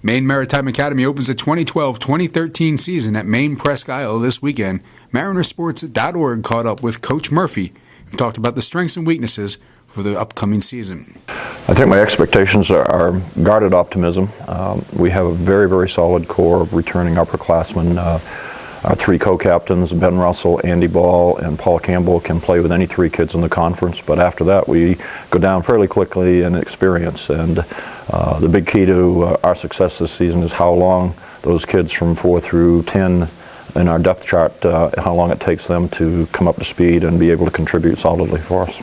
Maine Maritime Academy opens the 2012-2013 season at Maine Presque Isle this weekend. Marinersports.org caught up with Coach Murphy and talked about the strengths and weaknesses for the upcoming season. I think my expectations are guarded optimism. We have a very, very solid core of returning upperclassmen. Our three co-captains, Ben Russell, Andy Ball, and Paul Campbell, can play with any three kids in the conference, but after that we go down fairly quickly in experience. And the big key to our success this season is how long those kids from 4 through 10 in our depth chart, how long it takes them to come up to speed and be able to contribute solidly for us.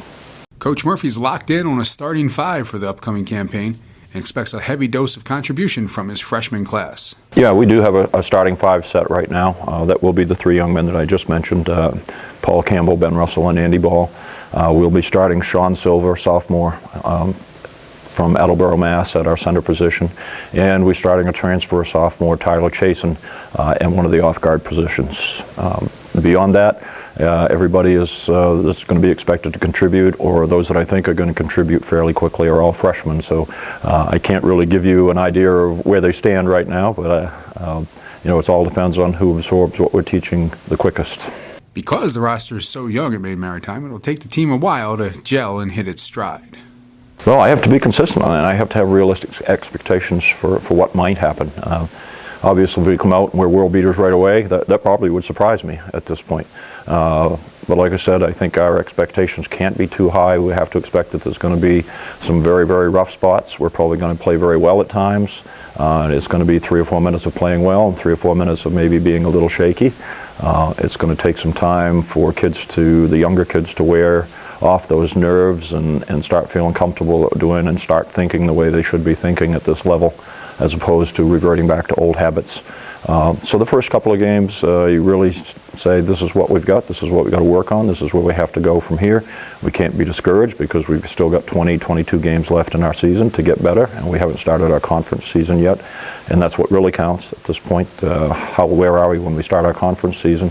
Coach Murphy's locked in on a starting 5 for the upcoming campaign and expects a heavy dose of contribution from his freshman class. Yeah, we do have a starting 5 set right now. That will be the 3 young men that I just mentioned, Paul Campbell, Ben Russell, and Andy Ball. We'll be starting Sean Silver, sophomore, from Attleboro, Mass. at our center position. And we're starting a transfer sophomore, Tyler Chasen, in one of the off-guard positions. Beyond that, everybody that's going to be expected to contribute, or those that I think are going to contribute fairly quickly, are all freshmen. So I can't really give you an idea of where they stand right now, but it all depends on who absorbs what we're teaching the quickest. Because the roster is so young at Maine Maritime, it'll take the team a while to gel and hit its stride. Well, I have to be consistent on that. I have to have realistic expectations for what might happen. Obviously, if we come out and we're world beaters right away, that probably would surprise me at this point. But like I said, I think our expectations can't be too high. We have to expect that there's going to be some very, very rough spots. We're probably going to play very well at times. It's going to be 3 or 4 minutes of playing well and 3 or 4 minutes of maybe being a little shaky. It's going to take some time for the younger kids to wear off those nerves and start feeling comfortable doing and start thinking the way they should be thinking at this level, as opposed to reverting back to old habits. So the first couple of games, you really say, this is what we've got, this is what we've got to work on, this is where we have to go from here. We can't be discouraged because we've still got 22 games left in our season to get better, and we haven't started our conference season yet. And that's what really counts at this point. Where are we when we start our conference season?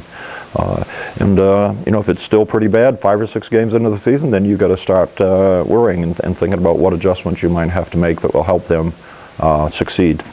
If it's still pretty bad 5 or 6 games into the season, then you've got to start worrying and thinking about what adjustments you might have to make that will help them succeed.